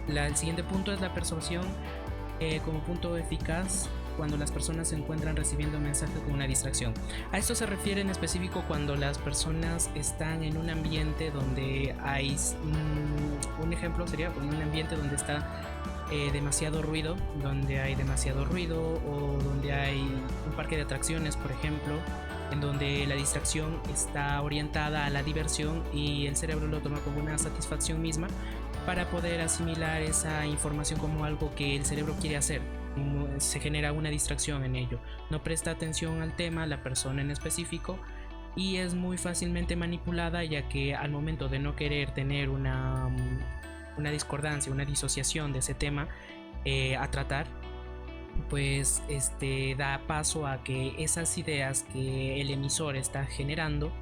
El siguiente punto es la persuasión como punto eficaz cuando las personas se encuentran recibiendo mensajes con una distracción. A esto se refiere en específico cuando las personas están en un ambiente donde hay, un ejemplo sería un ambiente donde está demasiado ruido, o donde hay un parque de atracciones, por ejemplo, en donde la distracción está orientada a la diversión y el cerebro lo toma como una satisfacción misma para poder asimilar esa información como algo que el cerebro quiere hacer. Se genera una distracción en ello, no presta atención al tema, la persona en específico, y es muy fácilmente manipulada, ya que al momento de no querer tener una discordancia, una disociación de ese tema a tratar, pues da paso a que esas ideas que el emisor está generando,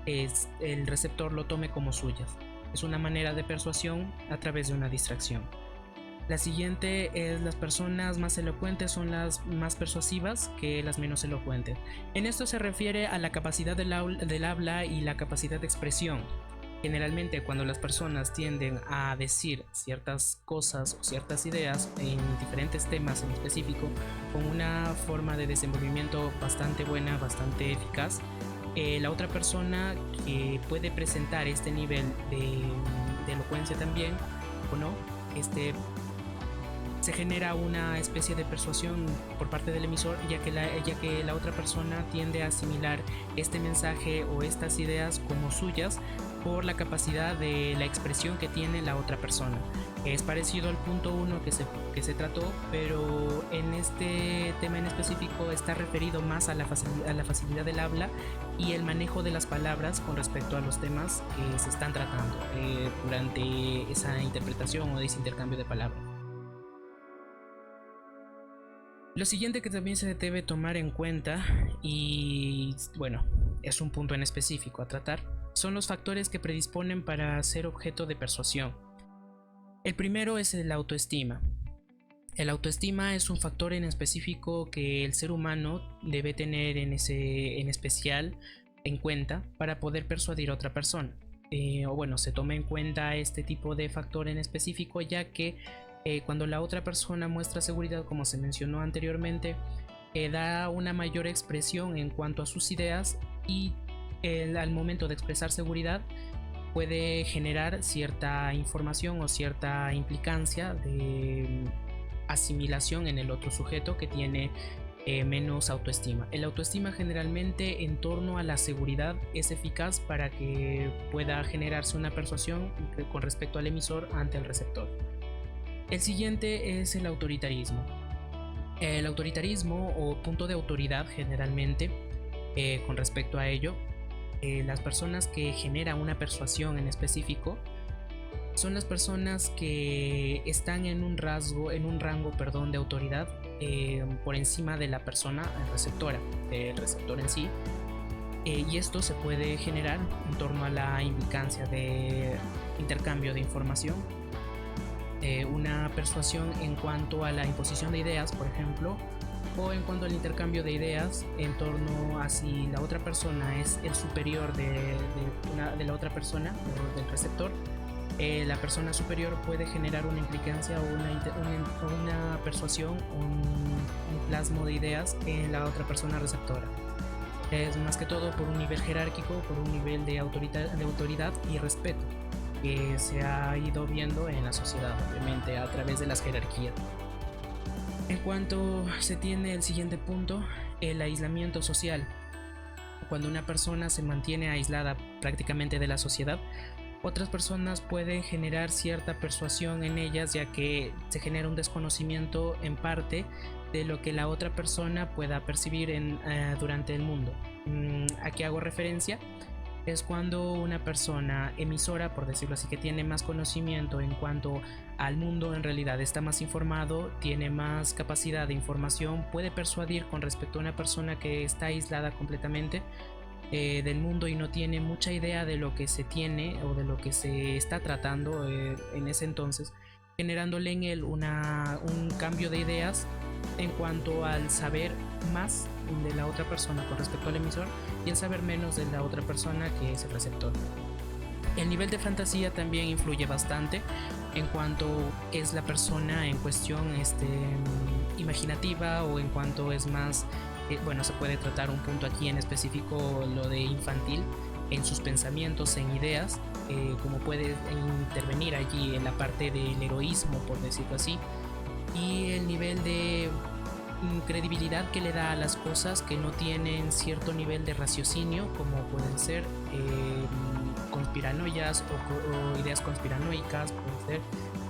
el receptor lo tome como suyas. Es una manera de persuasión a través de una distracción. La siguiente es: las personas más elocuentes son las más persuasivas que las menos elocuentes. En esto se refiere a la capacidad del habla y la capacidad de expresión. Generalmente, cuando las personas tienden a decir ciertas cosas o ciertas ideas en diferentes temas en específico con una forma de desenvolvimiento bastante buena, bastante eficaz, la otra persona que puede presentar este nivel de elocuencia también o no, se genera una especie de persuasión por parte del emisor, ya que la otra persona tiende a asimilar este mensaje o estas ideas como suyas por la capacidad de la expresión que tiene la otra persona. Es parecido al punto 1 que se trató, pero en este tema en específico está referido más a la facilidad del habla y el manejo de las palabras con respecto a los temas que se están tratando durante esa interpretación o ese intercambio de palabras. Lo siguiente que también se debe tomar en cuenta, y bueno, es un punto en específico a tratar, son los factores que predisponen para ser objeto de persuasión. El primero es el autoestima. El autoestima es un factor en específico que el ser humano debe tener en especial en cuenta para poder persuadir a otra persona. Se toma en cuenta este tipo de factor en específico, ya que cuando la otra persona muestra seguridad, como se mencionó anteriormente, da una mayor expresión en cuanto a sus ideas, y al momento de expresar seguridad puede generar cierta información o cierta implicancia de asimilación en el otro sujeto que tiene menos autoestima. El autoestima generalmente en torno a la seguridad es eficaz para que pueda generarse una persuasión con respecto al emisor ante el receptor. El siguiente es el autoritarismo. El autoritarismo o punto de autoridad generalmente, con respecto a ello, las personas que generan una persuasión en específico son las personas que están en un rango de autoridad por encima de la persona receptora, del receptor en sí, y esto se puede generar en torno a la implicancia de intercambio de información, una persuasión en cuanto a la imposición de ideas, por ejemplo, o en cuanto al intercambio de ideas en torno a si la otra persona es el superior de la otra persona, del receptor. La persona superior puede generar una implicancia o una persuasión, un plasmo de ideas en la otra persona receptora. Es más que todo por un nivel jerárquico, por un nivel de autoridad y respeto que se ha ido viendo en la sociedad, obviamente a través de las jerarquías. En cuanto se tiene el siguiente punto, el aislamiento social. Cuando una persona se mantiene aislada prácticamente de la sociedad, otras personas pueden generar cierta persuasión en ellas, ya que se genera un desconocimiento en parte de lo que la otra persona pueda percibir durante el mundo. ¿A qué hago referencia? Es cuando una persona emisora, por decirlo así, que tiene más conocimiento en cuanto al mundo, en realidad está más informado, tiene más capacidad de información, puede persuadir con respecto a una persona que está aislada completamente del mundo y no tiene mucha idea de lo que se tiene o de lo que se está tratando en ese entonces, generándole en él un cambio de ideas en cuanto al saber más de la otra persona con respecto al emisor y el saber menos de la otra persona que es el receptor. El nivel de fantasía también influye bastante en cuanto es la persona en cuestión imaginativa, o en cuanto es más, bueno, se puede tratar un punto aquí en específico, lo de infantil, en sus pensamientos, en ideas, como puede intervenir allí en la parte del heroísmo, por decirlo así, y el nivel de credibilidad que le da a las cosas que no tienen cierto nivel de raciocinio, como pueden ser conspiranoias o ideas conspiranoicas, puede ser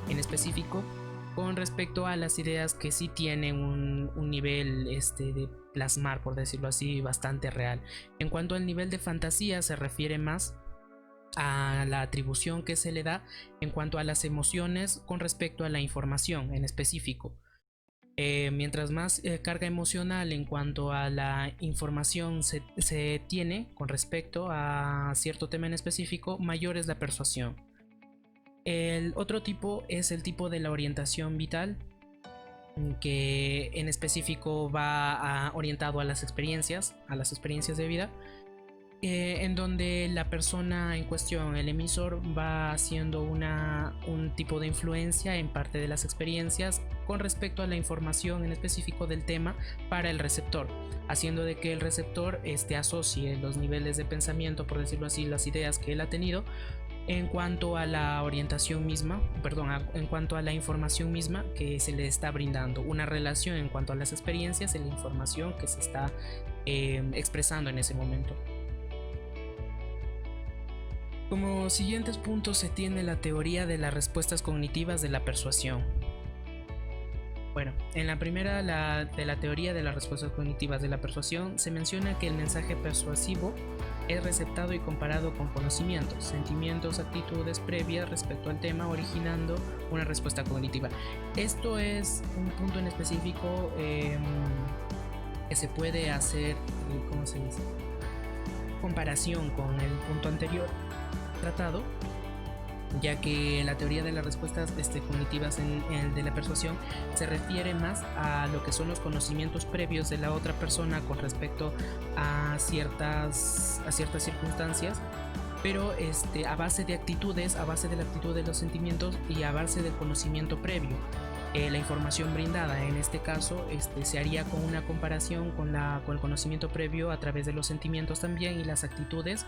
en específico, con respecto a las ideas que sí tienen un nivel de plasmar, por decirlo así, bastante real. En cuanto al nivel de fantasía, se refiere más a la atribución que se le da en cuanto a las emociones con respecto a la información en específico. Mientras más carga emocional en cuanto a la información se tiene con respecto a cierto tema en específico, mayor es la persuasión. El otro tipo es el tipo de la orientación vital, que en específico va orientado a las experiencias de vida, en donde la persona en cuestión, el emisor, va haciendo un tipo de influencia en parte de las experiencias con respecto a la información en específico del tema para el receptor, haciendo de que el receptor asocie los niveles de pensamiento, por decirlo así, las ideas que él ha tenido en cuanto a la orientación misma, en cuanto a la información misma que se le está brindando, una relación en cuanto a las experiencias y la información que se está expresando en ese momento. Como siguientes puntos se tiene la teoría de las respuestas cognitivas de la persuasión. Bueno, en la primera de la teoría de las respuestas cognitivas de la persuasión se menciona que el mensaje persuasivo es receptado y comparado con conocimientos, sentimientos, actitudes previas respecto al tema, originando una respuesta cognitiva. Esto es un punto en específico que se puede hacer, ¿cómo se dice?, comparación con el punto anterior tratado, ya que la teoría de las respuestas cognitivas en el de la persuasión se refiere más a lo que son los conocimientos previos de la otra persona con respecto a ciertas circunstancias, pero a base de actitudes, a base de la actitud de los sentimientos y a base del conocimiento previo. La información brindada en este caso se haría con una comparación con el conocimiento previo a través de los sentimientos también y las actitudes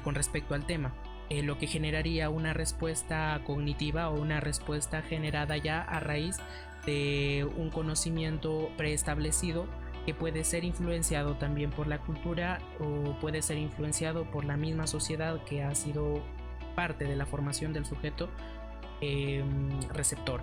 con respecto al tema. Lo que generaría una respuesta cognitiva o una respuesta generada ya a raíz de un conocimiento preestablecido, que puede ser influenciado también por la cultura o puede ser influenciado por la misma sociedad que ha sido parte de la formación del sujeto receptor.